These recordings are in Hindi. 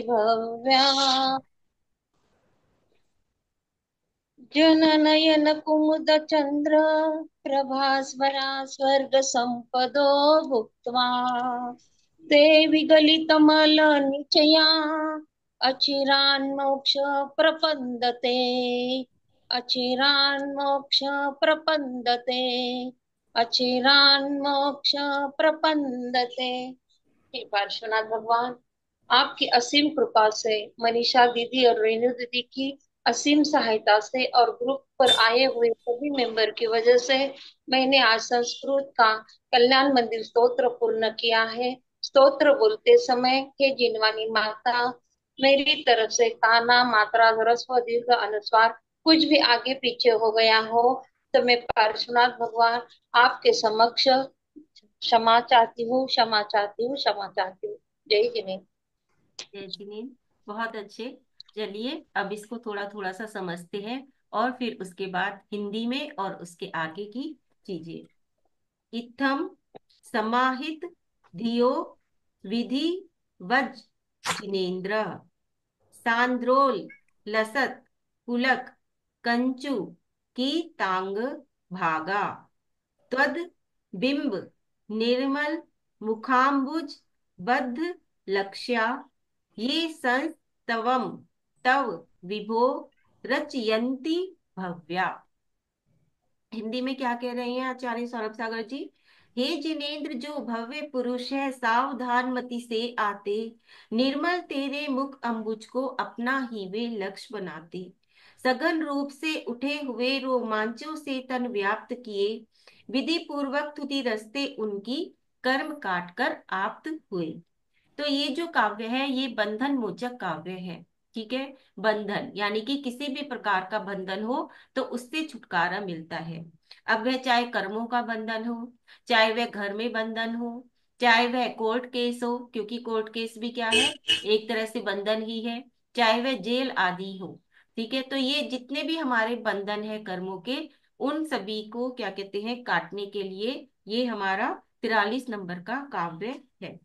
भव्या जननयन कुमुद चंद्र प्रभास्वरा स्वर्ग संपदो भुक्त्वा देवी गलितमल निचया अचिरान्मोक्ष प्रपन्दते अचिरान्मोक्ष प्रपन्दते अचिरान्मोक्ष प्रपन्दते। हे पार्श्वनाथ भगवान, आपकी असीम कृपा से मनीषा दीदी और रेणु दीदी की असीम सहायता से और ग्रुप पर आए हुए सभी मेंबर की वजह से मैंने आज संस्कृत का कल्याण मंदिर स्तोत्र पूर्ण किया है। स्तोत्र बोलते समय हे जिनवानी माता, मेरी तरफ से काना मात्रा ह्रस्व दीर्घ अनुस्वार कुछ भी आगे पीछे हो गया हो तो मैं पार्श्वनाथ भगवान आपके समक्ष क्षमा चाहती हूँ, क्षमा चाहती हूँ, क्षमा चाहती हूँ। जय जिनेन्द्र। जय जिनेन्द्र। बहुत अच्छे। चलिए अब इसको थोड़ा थोड़ा सा समझते हैं और फिर उसके बाद हिंदी में और उसके आगे की चीजें। इत्थम समाहित धियो विधि वज जिनेन्द्र सांद्रोल लसत पुलक कंचु की तांग भागा त्वद बिंब निर्मल मुखाम्बुज बद्ध लक्ष्या ये संस्तवम तव विभो रचयन्ति भव्या। हिंदी में क्या कह रहे हैं आचार्य सौरभ सागर जी? हे जिनेन्द्र, जो भव्य पुरुष है सावधान मति से आते, निर्मल तेरे मुख अम्बुज को अपना ही वे लक्ष्य बनाते, सघन रूप से उठे हुए रोमांचों से तन व्याप्त किए, विधि पूर्वक तुति रस्ते उनकी कर्म काट कर आप्त हुए। तो ये जो काव्य है ये बंधन मोचक काव्य है। ठीक है। बंधन यानी कि किसी भी प्रकार का बंधन हो तो उससे छुटकारा मिलता है। अब वह चाहे कर्मों का बंधन हो, चाहे वह घर में बंधन हो, चाहे वह कोर्ट केस हो, क्योंकि कोर्ट केस भी क्या है, एक तरह से बंधन ही है, चाहे वह जेल आदि हो। ठीक है। तो ये जितने भी हमारे बंधन है कर्मों के, उन सभी को क्या कहते हैं, काटने के लिए ये हमारा 43 नंबर का काव्य है।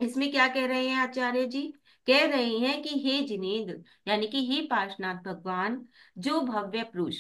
इसमें क्या कह रहे हैं आचार्य जी? कह रहे हैं कि हे जिनेन्द्र, यानी कि हे पार्शनाथ भगवान, जो भव्य पुरुष,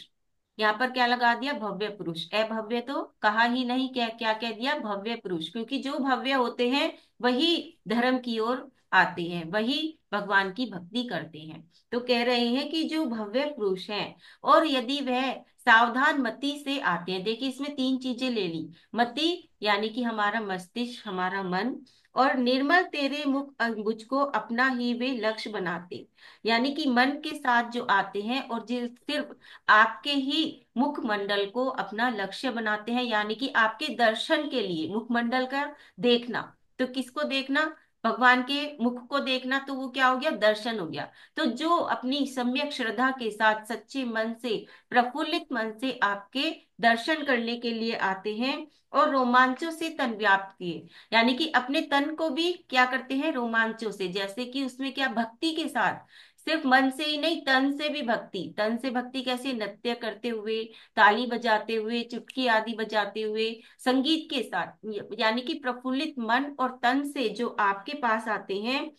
यहाँ पर क्या लगा दिया, भव्य पुरुष, अभव्य तो कहा ही नहीं, क्या क्या कह दिया, भव्य पुरुष, क्योंकि जो भव्य होते हैं वही धर्म की ओर आते हैं, वही भगवान की भक्ति करते हैं। तो कह रहे हैं कि जो भव्य पुरुष हैं और यदि वह सावधान मति से आते हैं, देखिए इसमें तीन चीजें ले ली, मति यानी कि हमारा मस्तिष्क, हमारा मन, और निर्मल तेरे मुख अंबुज को अपना ही वे लक्ष्य बनाते, यानी कि मन के साथ जो आते हैं और जो सिर्फ आपके ही मुखमंडल को अपना लक्ष्य बनाते हैं, यानी कि आपके दर्शन के लिए मुखमंडल का देखना। तो किसको देखना? भगवान के मुख को देखना, तो वो क्या हो गया, दर्शन हो गया। तो जो अपनी सम्यक श्रद्धा के साथ सच्चे मन से, प्रफुल्लित मन से आपके दर्शन करने के लिए आते हैं और रोमांचों से तन व्याप्त किए, यानी कि अपने तन को भी क्या करते हैं, रोमांचों से, जैसे कि उसमें क्या, भक्ति के साथ, सिर्फ मन से ही नहीं, तन से भी भक्ति। तन से भक्ति कैसे, नृत्य करते हुए, ताली बजाते हुए, चुटकी आदि बजाते हुए, संगीत के साथ, यानी कि प्रफुल्लित मन और तन से जो आपके पास आते हैं,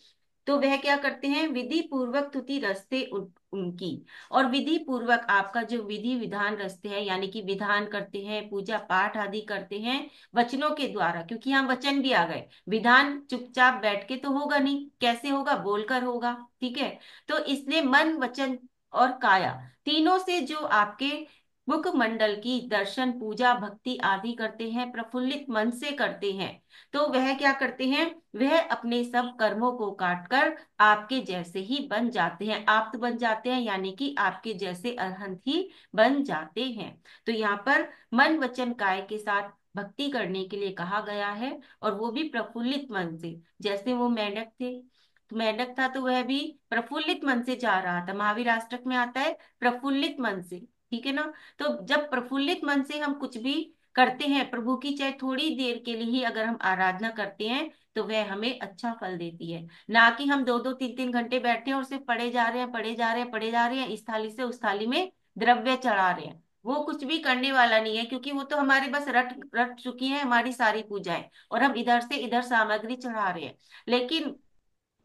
तो वह क्या करते हैं, विधि पूर्वक तुति रचते उनकी, और विधि पूर्वक आपका जो विधि विधान रचते हैं, यानी कि विधान करते हैं, पूजा पाठ आदि करते हैं वचनों के द्वारा, क्योंकि यहाँ वचन भी आ गए, विधान चुपचाप बैठ के तो होगा नहीं, कैसे होगा, बोलकर होगा। ठीक है। तो इसलिए मन वचन और काया, तीनों से जो आपके मुखमंडल की दर्शन पूजा भक्ति आदि करते हैं, प्रफुल्लित मन से करते हैं, तो वह क्या करते हैं, वह अपने सब कर्मों को काट कर आपके जैसे ही बन जाते हैं, आप बन जाते हैं, यानी कि आपके जैसे अरहंत ही बन जाते हैं। तो यहाँ पर मन वचन काय के साथ भक्ति करने के लिए कहा गया है, और वो भी प्रफुल्लित मन से, जैसे वो मेंढक थे, तो मेंढक था तो वह भी प्रफुल्लित मन से जा रहा था, महावीर अष्टक में आता है प्रफुल्लित मन से। ठीक है ना। तो जब प्रफुल्लित मन से हम कुछ भी करते हैं प्रभु की, चाहे थोड़ी देर के लिए ही अगर हम आराधना करते हैं, तो वह हमें अच्छा फल देती है, ना कि हम दो दो तीन तीन घंटे बैठे हैं और सिर्फ पढ़े जा रहे हैं, पढ़े जा रहे हैं, पढ़े जा रहे हैं, इस थाली से उस थाली में द्रव्य चढ़ा रहे हैं। वो कुछ भी करने वाला नहीं है, क्योंकि वो तो हमारे बस रट रट चुकी है हमारी सारी पूजाएं, और हम इधर से इधर सामग्री चढ़ा रहे हैं। लेकिन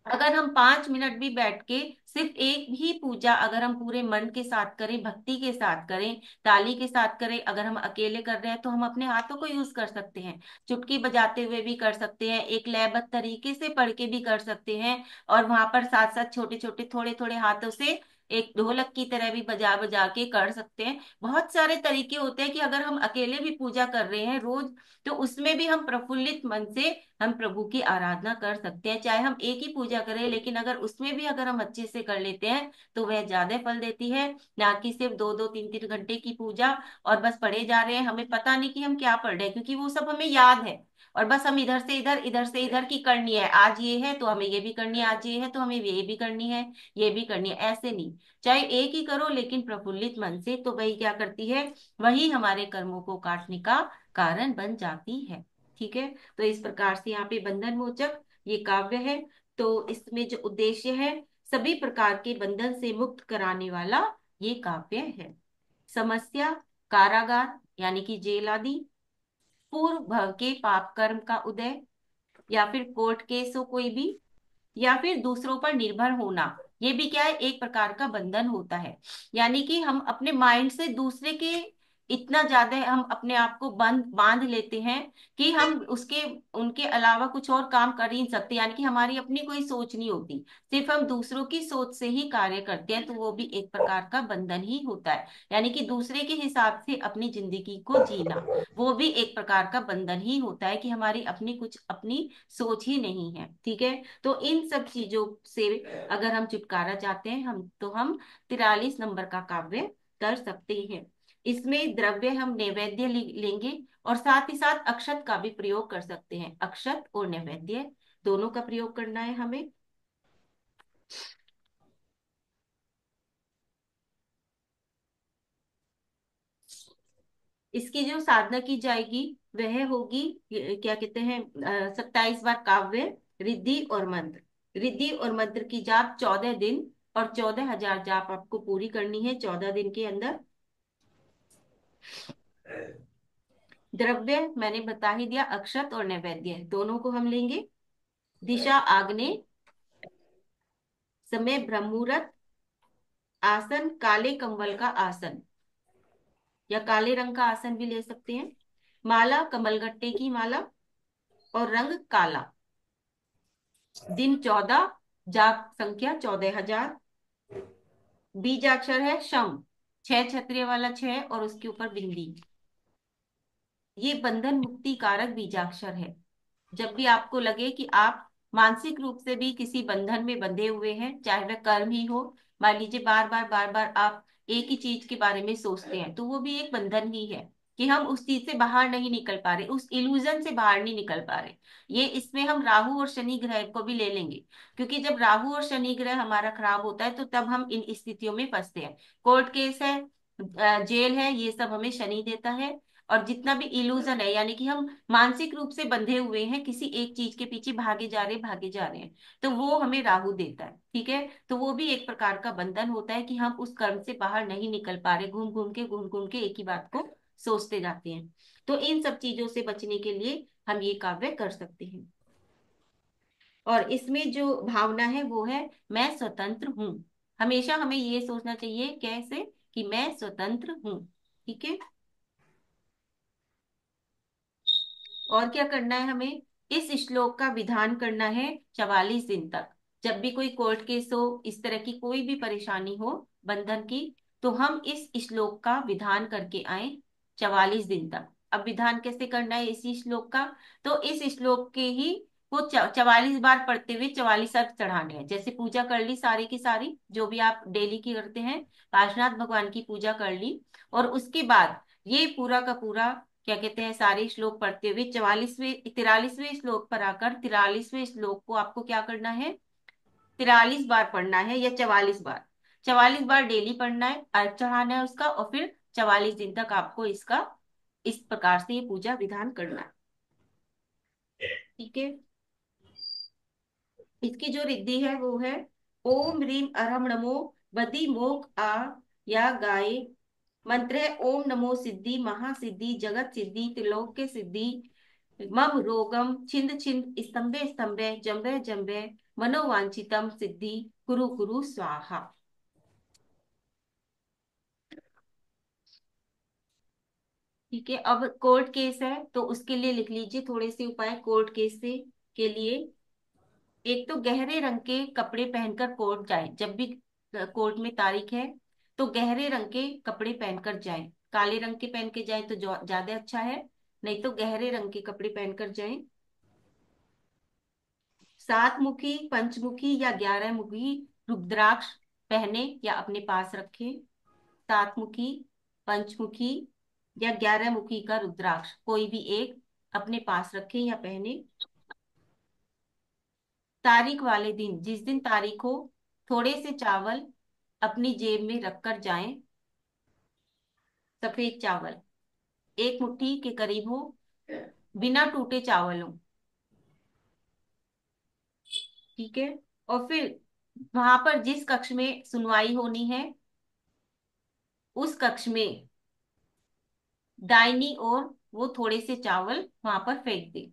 अगर हम 5 मिनट भी बैठ के सिर्फ एक ही पूजा अगर हम पूरे मन के साथ करें, भक्ति के साथ करें, ताली के साथ करें, अगर हम अकेले कर रहे हैं तो हम अपने हाथों को यूज कर सकते हैं, चुटकी बजाते हुए भी कर सकते हैं, एक लयबद्ध तरीके से पढ़ के भी कर सकते हैं, और वहां पर साथ साथ छोटे छोटे थोड़े थोड़े हाथों से एक ढोलक की तरह भी बजा बजा के कर सकते हैं। बहुत सारे तरीके होते हैं कि अगर हम अकेले भी पूजा कर रहे हैं रोज, तो उसमें भी हम प्रफुल्लित मन से हम प्रभु की आराधना कर सकते हैं। चाहे हम एक ही पूजा करें, लेकिन अगर उसमें भी अगर हम अच्छे से कर लेते हैं तो वह ज्यादा फल देती है, ना कि सिर्फ 2 2 3 3 घंटे की पूजा और बस पढ़े जा रहे हैं, हमें पता नहीं कि हम क्या पढ़ रहे हैं, क्योंकि वो सब हमें याद है और बस हम इधर से इधर की करनी है, आज ये है तो हमें ये भी करनी है, आज ये है तो हमें ये भी करनी है, ये भी करनी है, ऐसे नहीं। चाहे एक ही करो लेकिन प्रफुल्लित मन से, तो वही क्या करती है, वही हमारे कर्मों को काटने का कारण बन जाती है। ठीक है। तो इस प्रकार से यहाँ पे बंधन मोचक ये काव्य है। तो इसमें जो उद्देश्य है, सभी प्रकार के बंधन से मुक्त कराने वाला ये काव्य है। समस्या, कारागार यानी कि जेल आदि, पूर्व भव के पाप कर्म का उदय, या फिर कोर्ट केस हो कोई भी, या फिर दूसरों पर निर्भर होना, ये भी क्या है, एक प्रकार का बंधन होता है। यानी कि हम अपने माइंड से दूसरे के इतना ज्यादा हम अपने आप को बंद बांध लेते हैं कि हम उसके उनके अलावा कुछ और काम कर ही नहीं सकते, यानी कि हमारी अपनी कोई सोच नहीं होती, सिर्फ हम दूसरों की सोच से ही कार्य करते हैं, तो वो भी एक प्रकार का बंधन ही होता है। यानी कि दूसरे के हिसाब से अपनी जिंदगी को जीना, वो भी एक प्रकार का बंधन ही होता है कि हमारी अपनी कुछ अपनी सोच ही नहीं है। ठीक है। तो इन सब चीजों से अगर हम छुटकारा चाहते हैं, हम तो हम 43 नंबर का काव्य कर सकते हैं। इसमें द्रव्य हम नैवेद्य लेंगे, और साथ ही साथ अक्षत का भी प्रयोग कर सकते हैं, अक्षत और नैवेद्य दोनों का प्रयोग करना है हमें। इसकी जो साधना की जाएगी वह होगी, क्या कहते हैं, 27 बार काव्य, रिद्धि और मंत्र। रिद्धि और मंत्र की जाप 14 दिन और 14,000 जाप आपको पूरी करनी है 14 दिन के अंदर। द्रव्य मैंने बता ही दिया, अक्षत और नैवेद्य दोनों को हम लेंगे। दिशा आग्नेय, समय ब्रह्म मुहूर्त, आसन काले कंबल का आसन या काले रंग का आसन भी ले सकते हैं, माला कमलगट्टे की माला और रंग काला, दिन 14, जाप संख्या 14,000, बीजाक्षर है शम, 6 छत्रिय वाला 6 और उसके ऊपर बिंदी, ये बंधन मुक्ति कारक बीजाक्षर है। जब भी आपको लगे कि आप मानसिक रूप से भी किसी बंधन में बंधे हुए हैं, चाहे वह कर्म ही हो, मान लीजिए बार बार आप एक ही चीज के बारे में सोचते हैं, तो वो भी एक बंधन ही है कि हम उस चीज से बाहर नहीं निकल पा रहे, उस इल्यूजन से बाहर नहीं निकल पा रहे। ये इसमें हम राहु और शनि ग्रह को भी ले लेंगे, क्योंकि जब राहु और शनि ग्रह हमारा खराब होता है तो तब हम इन स्थितियों में फंसते हैं। कोर्ट केस है, जेल है, ये सब हमें शनि देता है। और जितना भी इल्यूजन है, यानी कि हम मानसिक रूप से बंधे हुए हैं, किसी एक चीज के पीछे भागे जा रहे हैं, तो वो हमें राहु देता है। ठीक है। तो वो भी एक प्रकार का बंधन होता है कि हम उस कर्म से बाहर नहीं निकल पा रहे, घूम घूम के एक ही बात को सोचते जाते हैं। तो इन सब चीजों से बचने के लिए हम ये काव्य कर सकते हैं। और इसमें जो भावना है वो है मैं स्वतंत्र हूँ। हमेशा हमें ये सोचना चाहिए कैसे, कि मैं स्वतंत्र हूँ। ठीक है। और क्या करना है हमें, इस श्लोक का विधान करना है 44 दिन तक। जब भी कोई कोर्ट केस हो, इस तरह की कोई भी परेशानी हो बंधन की, तो हम इस श्लोक का विधान करके आए 44 दिन तक। अब विधान कैसे करना है इसी श्लोक का, तो इस श्लोक के ही वो 44 बार पढ़ते हुए 44 अर्घ चढ़ाने हैं। जैसे पूजा कर ली सारी की सारी, जो भी आप डेली की करते हैं, काशनाथ भगवान की पूजा कर ली, और उसके बाद ये पूरा का पूरा क्या कहते हैं, सारे श्लोक पढ़ते हुए 43वें श्लोक पर आकर 43वें श्लोक को आपको क्या करना है, 43 बार पढ़ना है या 44 बार, 44 बार डेली पढ़ना है, अर्घ चढ़ाना है उसका, और फिर 44 दिन तक आपको इसका इस प्रकार से ये पूजा विधान करना है। ठीक है। इसकी जो रिद्धि है वो है, ओम ह्रीम अरहम नमो बदी मोक आ या गाये। मंत्र है ओम नमो सिद्धि महासिद्धि जगत सिद्धि त्रिलोक के सिद्धि मम रोगम छिंद छिंद स्तंभे स्तंभे जम्बे जम्बे मनोवांछितम सिद्धि कुरु कुरु स्वाहा। ठीक है, अब कोर्ट केस है तो उसके लिए लिख लीजिए थोड़े से उपाय कोर्ट केस से के लिए। एक तो गहरे रंग के कपड़े पहनकर कोर्ट जाए, जब भी कोर्ट में तारीख है तो गहरे रंग के कपड़े पहनकर जाए। काले रंग के पहन के जाए तो ज्यादा अच्छा है, नहीं तो गहरे रंग के कपड़े पहनकर जाए। सात मुखी पंचमुखी या 11 मुखी रुद्राक्ष पहने या अपने पास रखे। सात मुखी, पंचमुखी या 11 मुखी का रुद्राक्ष कोई भी एक अपने पास रखे या पहने। तारीख वाले दिन, जिस दिन तारीख हो, थोड़े से चावल अपनी जेब में रखकर जाएं। सफेद चावल 1 मुट्ठी के करीब हो, बिना टूटे चावल हो। ठीक है, और फिर वहां पर जिस कक्ष में सुनवाई होनी है उस कक्ष में दाहिनी ओर वो थोड़े से चावल वहां पर फेंक दे।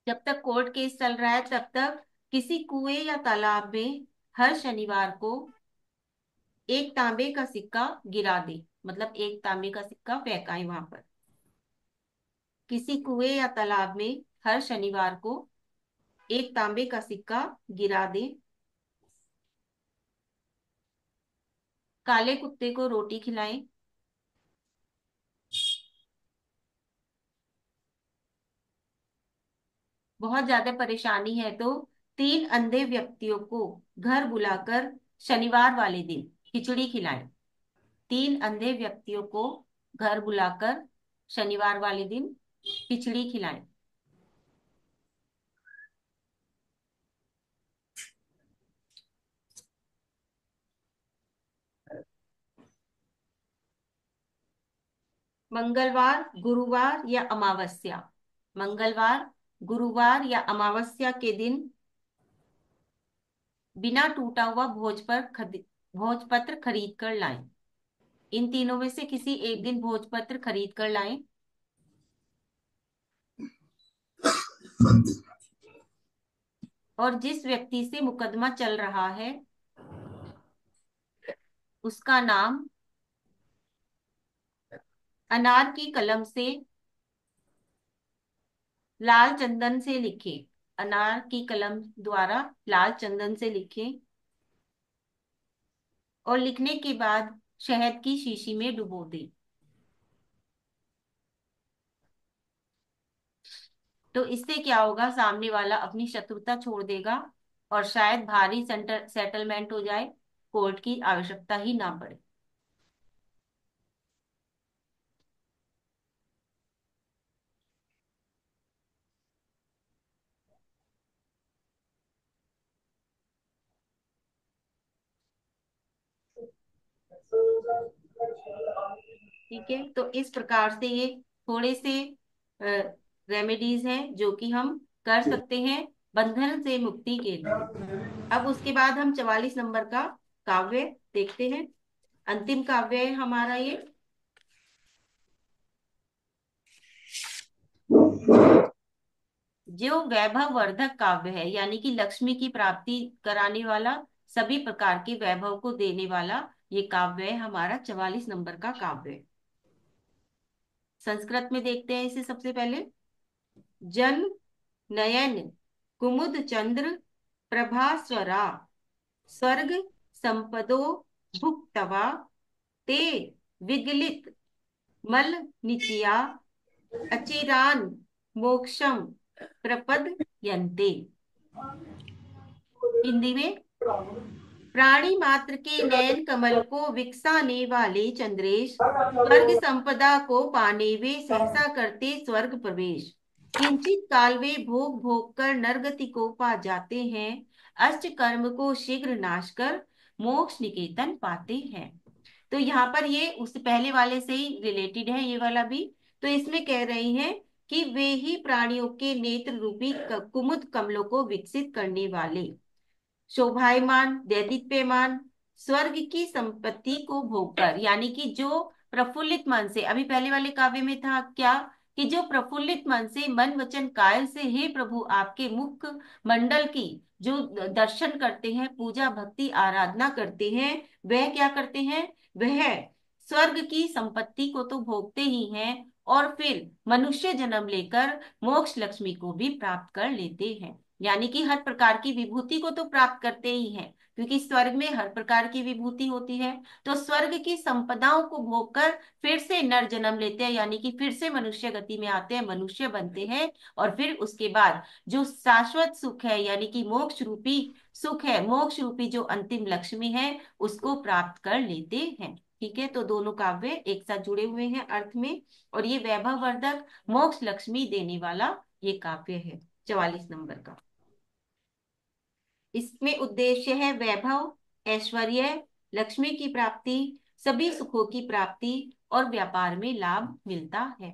जब तक कोर्ट केस चल रहा है तब तक किसी कुएं या तालाब में हर शनिवार को एक तांबे का सिक्का गिरा दे, मतलब एक तांबे का सिक्का फेंकाए वहां पर। किसी कुएं या तालाब में हर शनिवार को एक तांबे का सिक्का गिरा दे। काले कुत्ते को रोटी खिलाएं। बहुत ज्यादा परेशानी है तो 3 अंधे व्यक्तियों को घर बुलाकर शनिवार वाले दिन खिचड़ी खिलाएं। 3 अंधे व्यक्तियों को घर बुलाकर शनिवार वाले दिन खिचड़ी खिलाएं। मंगलवार, गुरुवार या अमावस्या, मंगलवार, गुरुवार या अमावस्या के दिन बिना टूटा हुआ भोजपत्र खरीद कर लाएं। इन तीनों में से किसी एक दिन भोजपत्र खरीद कर लाएं। और जिस व्यक्ति से मुकदमा चल रहा है उसका नाम अनार की कलम से लाल चंदन से लिखे। अनार की कलम द्वारा लाल चंदन से लिखे और लिखने के बाद शहद की शीशी में डुबो दे। तो इससे क्या होगा, सामने वाला अपनी शत्रुता छोड़ देगा और शायद भारी सेटलमेंट हो जाए, कोर्ट की आवश्यकता ही ना पड़े। ठीक है, तो इस प्रकार से ये थोड़े से रेमेडीज हैं जो कि हम कर सकते हैं बंधन से मुक्ति के लिए। अब उसके बाद हम 44 नंबर का काव्य देखते हैं। अंतिम काव्य है हमारा ये। जो वैभव वर्धक काव्य है, यानी कि लक्ष्मी की प्राप्ति कराने वाला, सभी प्रकार के वैभव को देने वाला ये काव्य है हमारा 44 नंबर का काव्य। संस्कृत में देखते हैं इसे सबसे पहले। जन नयन कुमुद चंद्र प्रभास्वरा स्वर्ग संपदो भुक्तवा ते विगलित मल निचिया अचिरान मोक्षम प्रपद यन्ते। हिंदी में, प्राणी मात्र के नयन कमल को विकसाने वाले चंद्रेश स्वर्ग संपदा को पाने वे सहसा करते स्वर्ग प्रवेश। किंचित काल वे भोग भोग कर नरगति को पा जाते हैं, अष्ट कर्म को शीघ्र नाश कर मोक्ष निकेतन पाते हैं। तो यहाँ पर ये उससे पहले वाले से ही रिलेटेड है ये वाला भी। तो इसमें कह रही हैं कि वे ही प्राणियों के नेत्र रूपी कुमुद कमलों को विकसित करने वाले, शोभायमान, दैदीप्यमान, स्वर्ग की संपत्ति को भोगकर, यानी कि जो प्रफुल्लित मन से, अभी पहले वाले काव्य में था क्या, कि जो प्रफुल्लित मन से, मन वचन कायल से, हे प्रभु आपके मुख मंडल की जो दर्शन करते हैं, पूजा भक्ति आराधना करते हैं, वह क्या करते हैं, वह स्वर्ग की संपत्ति को तो भोगते ही हैं, और फिर मनुष्य जन्म लेकर मोक्ष लक्ष्मी को भी प्राप्त कर लेते हैं। यानी कि हर प्रकार की विभूति को तो प्राप्त करते ही हैं, क्योंकि स्वर्ग में हर प्रकार की विभूति होती है। तो स्वर्ग की संपदाओं को भोग कर फिर से नर जन्म लेते हैं, यानी कि फिर से मनुष्य गति में आते हैं, मनुष्य बनते हैं, और फिर उसके बाद जो शाश्वत सुख है, यानी कि मोक्ष रूपी सुख है, मोक्ष रूपी जो अंतिम लक्ष्मी है, उसको प्राप्त कर लेते हैं। ठीक है, तो दोनों काव्य एक साथ जुड़े हुए हैं अर्थ में, और ये वैभव वर्धक मोक्ष लक्ष्मी देने वाला ये काव्य है 44 नंबर का। इसमें उद्देश्य है वैभव, ऐश्वर्य, लक्ष्मी की प्राप्ति, सभी सुखों की प्राप्ति, और व्यापार में लाभ मिलता है।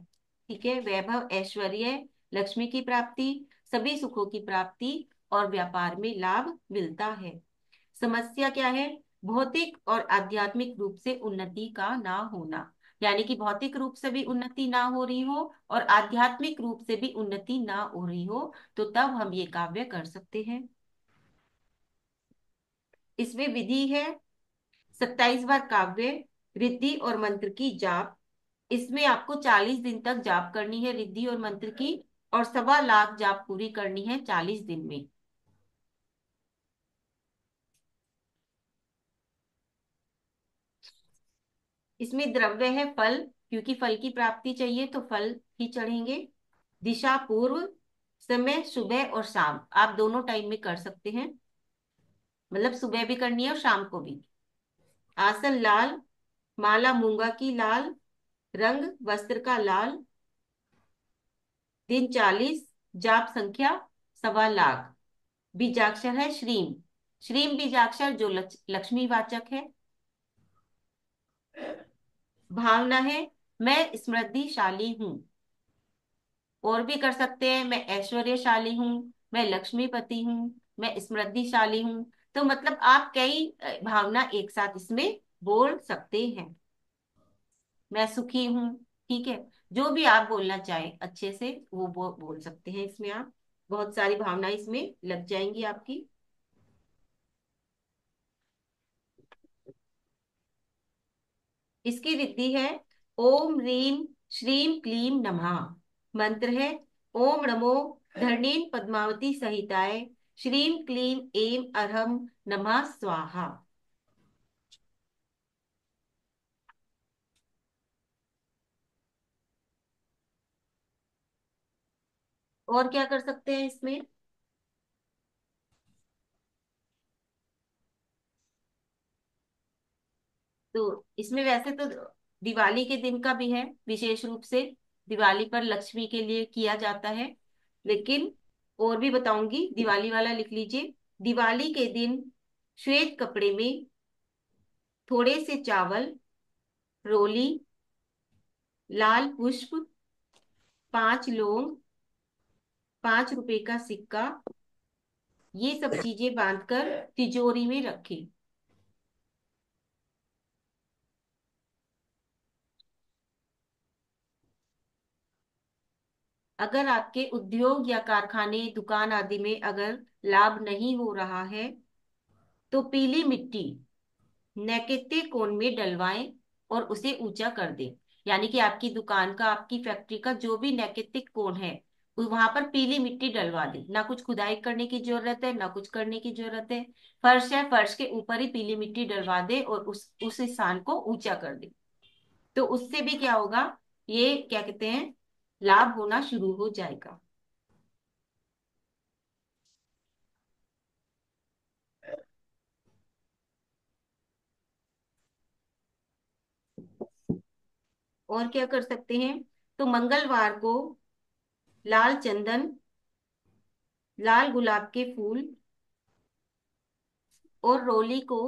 ठीक है, वैभव, ऐश्वर्य, लक्ष्मी की प्राप्ति, सभी सुखों की प्राप्ति, और व्यापार में लाभ मिलता है। समस्या क्या है, भौतिक और आध्यात्मिक रूप से उन्नति का ना होना, यानी कि भौतिक रूप से भी उन्नति ना हो रही हो और आध्यात्मिक रूप से भी उन्नति ना हो रही हो, तो तब हम ये काव्य कर सकते हैं। इसमें विधि है 27 बार काव्य, रिद्धि और मंत्र की जाप। इसमें आपको 40 दिन तक जाप करनी है रिद्धि और मंत्र की, और 1.25 लाख जाप पूरी करनी है 40 दिन में। इसमें द्रव्य है फल, क्योंकि फल की प्राप्ति चाहिए तो फल ही चढ़ेंगे। दिशा पूर्व, समय सुबह और शाम, आप दोनों टाइम में कर सकते हैं, मतलब सुबह भी करनी है और शाम को भी। आसन लाल, माला मूंगा की लाल, रंग वस्त्र का लाल, दिन 40, जाप संख्या 1.25 लाख। बीजाक्षर है श्रीम, श्रीम बीजाक्षर जो लक्ष्मी वाचक है। भावना है मैं समृद्धिशाली हूँ, और भी कर सकते हैं, मैं ऐश्वर्यशाली हूँ, मैं लक्ष्मीपति हूँ, मैं समृद्धिशाली हूँ। तो मतलब आप कई भावना एक साथ इसमें बोल सकते हैं। मैं सुखी हूँ, ठीक है, जो भी आप बोलना चाहें अच्छे से वो बोल सकते हैं इसमें आप। बहुत सारी भावनाएं इसमें लग जाएंगी आपकी। इसकी रिद्धि है ओम रीम श्रीम क्लीम नमः। मंत्र है ओम नमो धरणीम पद्मावती सहिताय, श्रीम क्लीम एम अरहम नमः स्वाहा। और क्या कर सकते हैं इसमें, तो इसमें वैसे तो दिवाली के दिन का भी है, विशेष रूप से दिवाली पर लक्ष्मी के लिए किया जाता है, लेकिन और भी बताऊंगी, दिवाली वाला लिख लीजिए। दिवाली के दिन श्वेत कपड़े में थोड़े से चावल, रोली, लाल पुष्प, 5 लौंग, 5 रुपए का सिक्का, ये सब चीजें बांधकर तिजोरी में रखें। अगर आपके उद्योग या कारखाने दुकान आदि में अगर लाभ नहीं हो रहा है, तो पीली मिट्टी नैकेते कोण में डलवाएं और उसे ऊंचा कर दें। यानी कि आपकी दुकान का, आपकी फैक्ट्री का जो भी नैकेतिक कोण है, वहां पर पीली मिट्टी डलवा दें। ना कुछ खुदाई करने की जरूरत है, ना कुछ करने की जरूरत है, फर्श है, फर्श के ऊपर ही पीली मिट्टी डलवा दे और उस स्थान को ऊंचा कर दे। तो उससे भी क्या होगा, ये क्या कहते हैं, लाभ होना शुरू हो जाएगा। और क्या कर सकते हैं, तो मंगलवार को लाल चंदन, लाल गुलाब के फूल और रोली को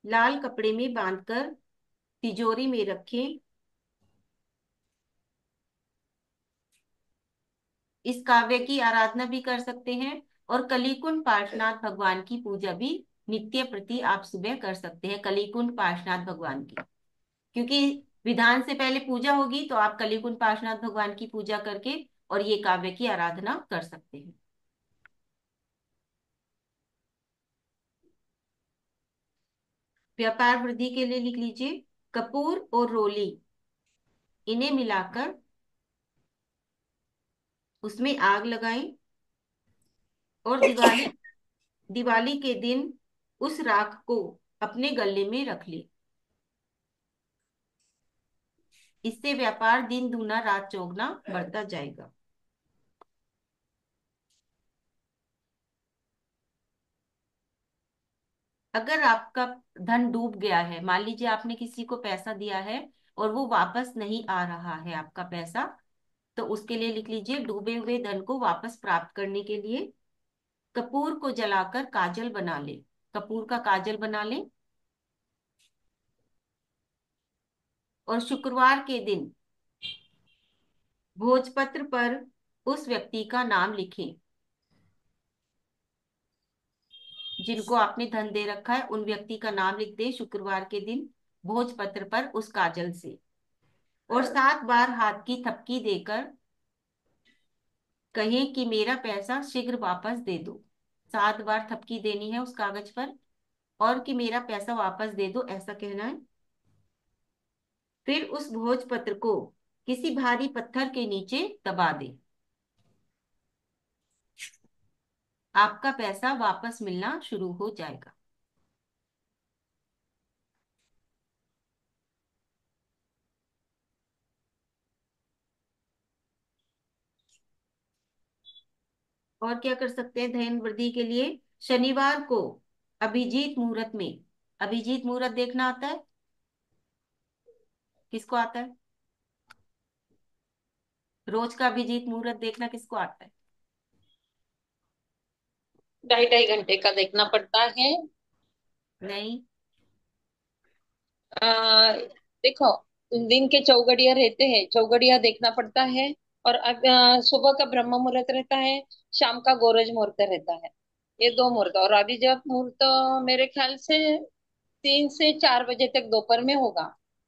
लाल कपड़े में बांधकर तिजोरी में रखें। इस काव्य की आराधना भी कर सकते हैं, और कलिकुंड पार्श्वनाथ भगवान की पूजा भी नित्य प्रति आप सुबह कर सकते हैं, कलिकुंड पार्श्वनाथ भगवान की। क्योंकि विधान से पहले पूजा होगी, तो आप कलिकुंड पार्श्वनाथ भगवान की पूजा करके और ये काव्य की आराधना कर सकते हैं। व्यापार वृद्धि के लिए लिख लीजिए, कपूर और रोली इन्हें मिलाकर उसमें आग लगाएं और दिवाली दिवाली के दिन उस राख को अपने गले में रख ले। इससे व्यापार दिन दूना रात चौगुना बढ़ता जाएगा। अगर आपका धन डूब गया है, मान लीजिए आपने किसी को पैसा दिया है और वो वापस नहीं आ रहा है आपका पैसा, तो उसके लिए लिख लीजिए, डूबे हुए धन को वापस प्राप्त करने के लिए कपूर को जलाकर काजल बना ले। कपूर का काजल बना ले और शुक्रवार के दिन भोजपत्र पर उस व्यक्ति का नाम लिखें जिनको आपने धन दे रखा है, उन व्यक्ति का नाम लिख दे शुक्रवार के दिन भोजपत्र पर उस काजल से, और 7 बार हाथ की थपकी देकर कहें कि मेरा पैसा शीघ्र वापस दे दो। 7 बार थपकी देनी है उस कागज पर और कि मेरा पैसा वापस दे दो, ऐसा कहना है। फिर उस भोजपत्र को किसी भारी पत्थर के नीचे दबा दे। आपका पैसा वापस मिलना शुरू हो जाएगा। और क्या कर सकते हैं धन वृद्धि के लिए? शनिवार को अभिजीत मुहूर्त में, अभिजीत मुहूर्त देखना आता है? किसको आता है? रोज का अभिजीत मुहूर्त देखना किसको आता है? 2.5 2.5 घंटे का देखना पड़ता है। नहीं। आ, देखो, दिन के चौघड़िया रहते हैं, चौघड़िया देखना पड़ता है। और अब सुबह का ब्रह्म मुहूर्त रहता है, शाम का गोरज मुहूर्त रहता है। ये 2 मुहूर्त, और अभी जब मुहूर्त मेरे ख्याल से 3 से 4 बजे तक दोपहर में होगा।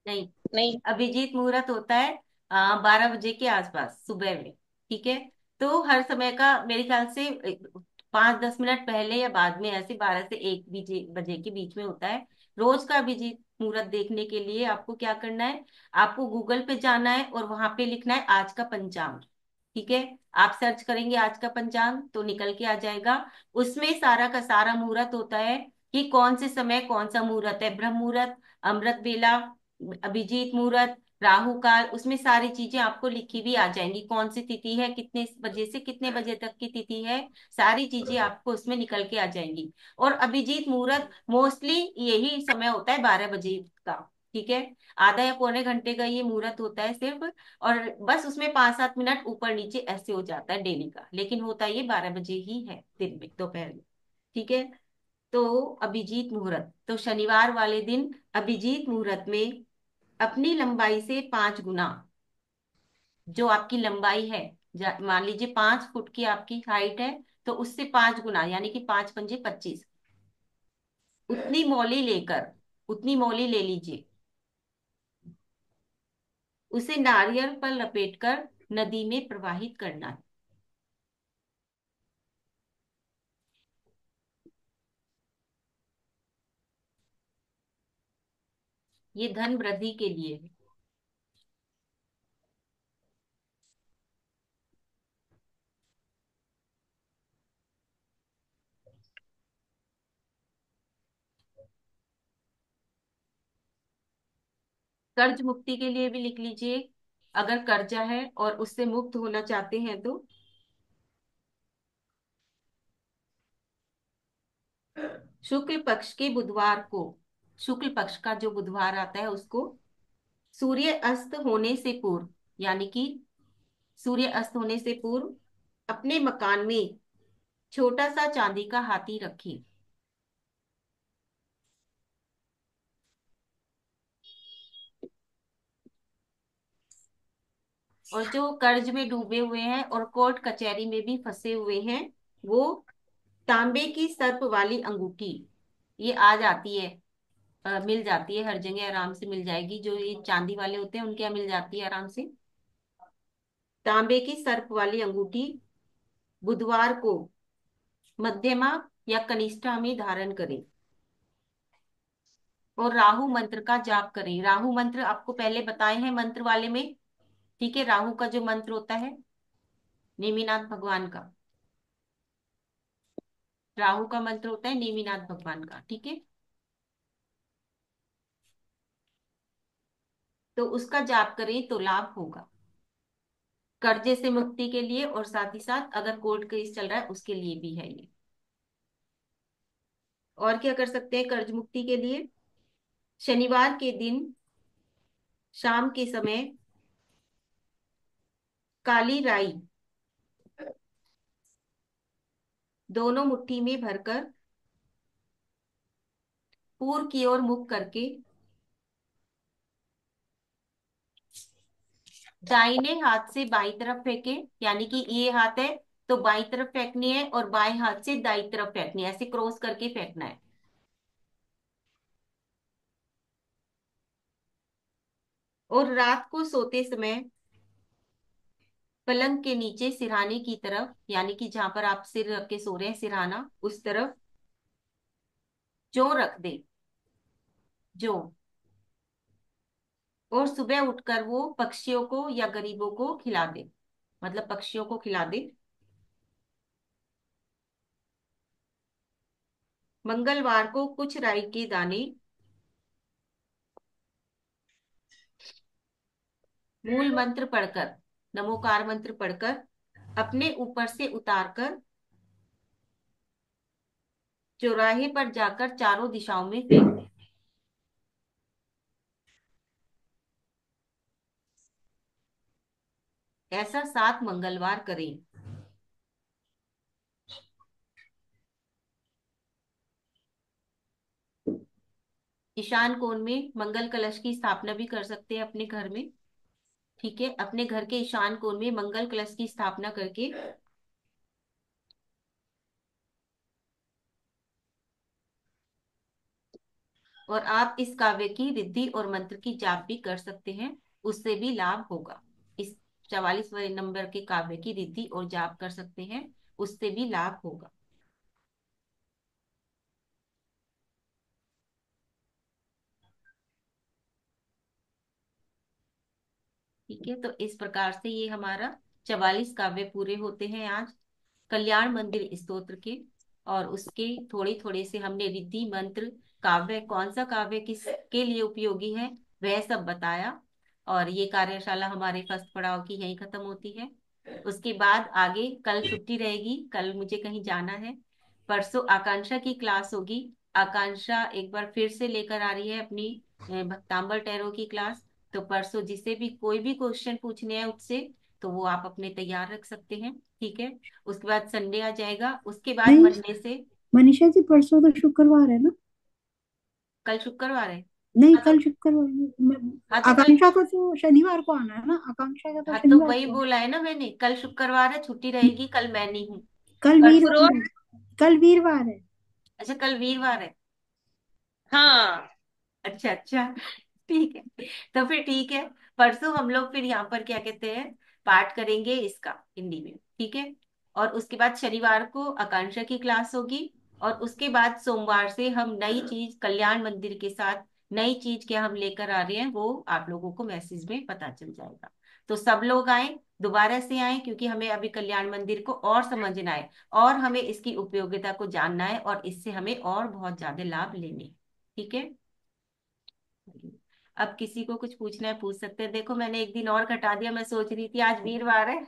नहीं, नहीं। अभिजीत मुहूर्त होता है 12 बजे के आसपास सुबह में। ठीक है, तो हर समय का मेरे ख्याल से 5-10 मिनट पहले या बाद में, ऐसे 12 से 1 बजे के बीच में होता है। रोज का अभिजीत मुहूर्त देखने के लिए आपको क्या करना है, आपको गूगल पे जाना है और वहां पे लिखना है आज का पंचांग। ठीक है, आप सर्च करेंगे आज का पंचांग तो निकल के आ जाएगा। उसमें सारा का सारा मुहूर्त होता है कि कौन से समय कौन सा मुहूर्त है, ब्रह्म मुहूर्त, अमृत बेला, अभिजीत मुहूर्त, राहु काल, उसमें सारी चीजें आपको लिखी भी आ जाएंगी। कौन सी तिथि है, कितने बजे से कितने बजे तक की तिथि है, सारी चीजें आपको उसमें निकल के आ जाएंगी। और अभिजीत मुहूर्त मोस्टली यही समय होता है, 12 बजे का। ठीक है, आधा या पौने घंटे का ये मुहूर्त होता है सिर्फ, और बस उसमें 5-7 मिनट ऊपर नीचे ऐसे हो जाता है डेली का, लेकिन होता ये 12 बजे ही है दिन में, दोपहर में। ठीक है, तो अभिजीत मुहूर्त, तो शनिवार वाले दिन अभिजीत मुहूर्त में अपनी लंबाई से 5 गुना, जो आपकी लंबाई है, मान लीजिए 5 फुट की आपकी हाइट है, तो उससे 5 गुना यानी कि 5 पंजे 25, उतनी मौली लेकर, उतनी मौली ले लीजिए, उसे नारियल पर लपेटकर नदी में प्रवाहित करना है। ये धन वृद्धि के लिए है। कर्ज मुक्ति के लिए भी लिख लीजिए, अगर कर्जा है और उससे मुक्त होना चाहते हैं तो शुक्ल पक्ष के बुधवार को, शुक्ल पक्ष का जो बुधवार आता है उसको सूर्य अस्त होने से पूर्व, यानी कि सूर्य अस्त होने से पूर्व अपने मकान में छोटा सा चांदी का हाथी रखें। और जो कर्ज में डूबे हुए हैं और कोर्ट कचहरी में भी फंसे हुए हैं, वो तांबे की सर्प वाली अंगूठी, ये आ जाती है, मिल जाती है हर जगह, आराम से मिल जाएगी। जो ये चांदी वाले होते हैं उनके यहाँ मिल जाती है आराम से। तांबे की सर्प वाली अंगूठी बुधवार को मध्यमा या कनिष्ठा में धारण करें और राहु मंत्र का जाप करें। राहु मंत्र आपको पहले बताए हैं मंत्र वाले में, ठीक है। राहु का जो मंत्र होता है नेमिनाथ भगवान का, राहु का मंत्र होता है नेमिनाथ भगवान का, ठीक है। तो उसका जाप करें तो लाभ होगा, कर्जे से मुक्ति के लिए, और साथ ही साथ अगर कोर्ट केस चल रहा है उसके लिए भी है ये। और क्या कर सकते हैं कर्ज मुक्ति के लिए? शनिवार के दिन शाम के समय काली राई दोनों मुट्ठी में भरकर पूर्व की ओर मुख करके दाहिने हाथ से बाईं तरफ फेंके, यानी कि ये हाथ है तो बाईं तरफ फेंकनी है और बाएं हाथ से दाईं तरफ फेंकनी है, ऐसे क्रॉस करके फेंकना है। और रात को सोते समय पलंग के नीचे सिरहाने की तरफ, यानी कि जहां पर आप सिर रख के सो रहे हैं सिरहाना उस तरफ जौ रख दे, जौ। और सुबह उठकर वो पक्षियों को या गरीबों को खिला दे, मतलब पक्षियों को खिला दे। मंगलवार को कुछ राई के दाने मूल मंत्र पढ़कर, नमोकार मंत्र पढ़कर अपने ऊपर से उतारकर चौराहे पर जाकर चारों दिशाओं में फेंक दे। ऐसा 7 मंगलवार करें। ईशान कोण में मंगल कलश की स्थापना भी कर सकते हैं अपने घर में, ठीक है। अपने घर के ईशान कोण में मंगल कलश की स्थापना करके और आप इस काव्य की रिद्धि और मंत्र की जाप भी कर सकते हैं, उससे भी लाभ होगा। इस 44वें नंबर के काव्य की रिद्धि और जाप कर सकते हैं, उससे भी लाभ होगा। ठीक है, तो इस प्रकार से ये हमारा 44 काव्य पूरे होते हैं आज कल्याण मंदिर स्तोत्र के। और उसके थोड़े थोड़े से हमने रिद्धि मंत्र, काव्य कौन सा काव्य किस के लिए उपयोगी है वह सब बताया। और ये कार्यशाला हमारे फर्स्ट पड़ाव की यही खत्म होती है। उसके बाद आगे कल छुट्टी रहेगी, कल मुझे कहीं जाना है। परसों आकांक्षा की क्लास होगी। आकांक्षा एक बार फिर से लेकर आ रही है अपनी भक्तांबर टैरो की क्लास। तो परसों जिसे भी कोई भी क्वेश्चन पूछने हैं उससे, तो वो आप अपने तैयार रख सकते हैं, ठीक है। उसके बाद संडे आ जाएगा, उसके बाद नहीं मंडे से। मनीषा जी, परसों तो शुक्रवार है ना? कल शुक्रवार है। नहीं, हाँ तो कल शुक्रवार हाँ तो कल आकांक्षा को तो शनिवार को आना है ना, आकांक्षा का तो हाँ तो शनिवार वही को। बोला है ना मैंने, कल शुक्रवार है, छुट्टी रहेगी, कल मैं नहीं हूँ। कल परसों, वीरवार है। कल वीरवार है। अच्छा कल वीरवार है। हाँ। अच्छा अच्छा, ठीक है। तो फिर ठीक है, परसों हम लोग फिर यहाँ पर क्या कहते हैं पाठ करेंगे इसका हिंदी में, ठीक है। और उसके बाद शनिवार को आकांक्षा की क्लास होगी। और उसके बाद सोमवार से हम नई चीज कल्याण मंदिर के साथ, नई चीज क्या हम लेकर आ रहे हैं वो आप लोगों को मैसेज में पता चल जाएगा। तो सब लोग आए, दोबारा से आए, क्योंकि हमें अभी कल्याण मंदिर को और समझना है और हमें इसकी उपयोगिता को जानना है और इससे हमें और बहुत ज्यादा लाभ लेने हैं, ठीक है। अब किसी को कुछ पूछना है पूछ सकते हैं। देखो मैंने एक दिन और घटा दिया, मैं सोच रही थी आज वीरवार है।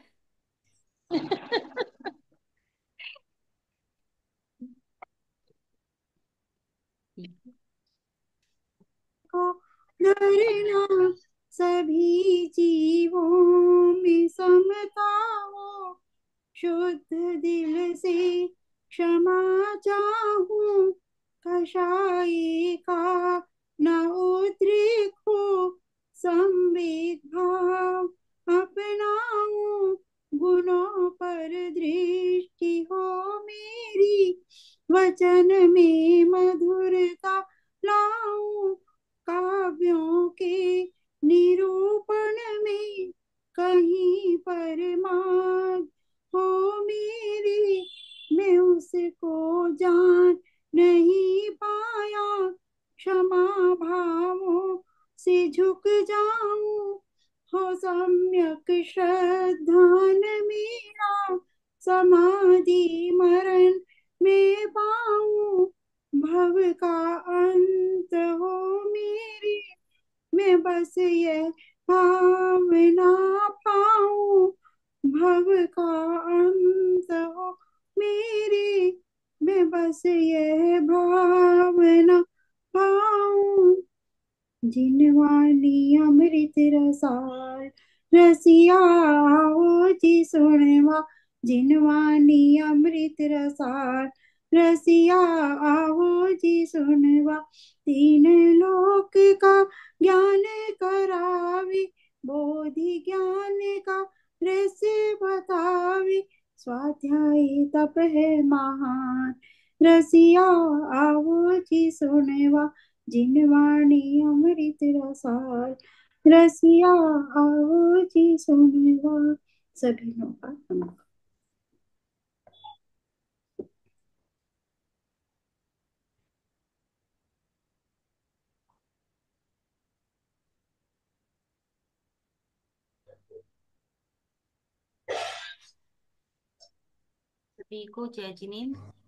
को करना सभी जीवों में समता हो, शुद्ध दिल से क्षमा चाहूं, कषाय का न उद्रेक हो, संवेग भाव अपनाऊं, गुणों पर दृष्टि हो मेरी, वचन में मधुरता लाऊं, काव्यों के निरूपण में कहीं पर माग हो मेरी, मैं उसको जान नहीं पाया, क्षमा भावों से झुक जाऊं, हो सम्यक श्रद्धा न मेरा, समाधि मरण में पाऊं, भव का अंत हो मेरी, मैं बस ये भावना पाऊं, भव का अंत हो मेरी, मैं बस ये भावना पाऊं, जिनवानी अमृत रसाल, रसिया आओ जी सुनवा, जिनवानी अमृत रसाल, रसिया आओ जी सुनवा, तीन लोक का ज्ञान करावे, बोधि ज्ञान का रहस्य बतावे, स्वाध्याय तप है महान, रसिया आओ जी सुनवा, जिनवाणी अमृत रसाल, रसिया आओ जी सुनवा। सभी लोगों का नमस्कार। सभी को जय जिनेन्द्र।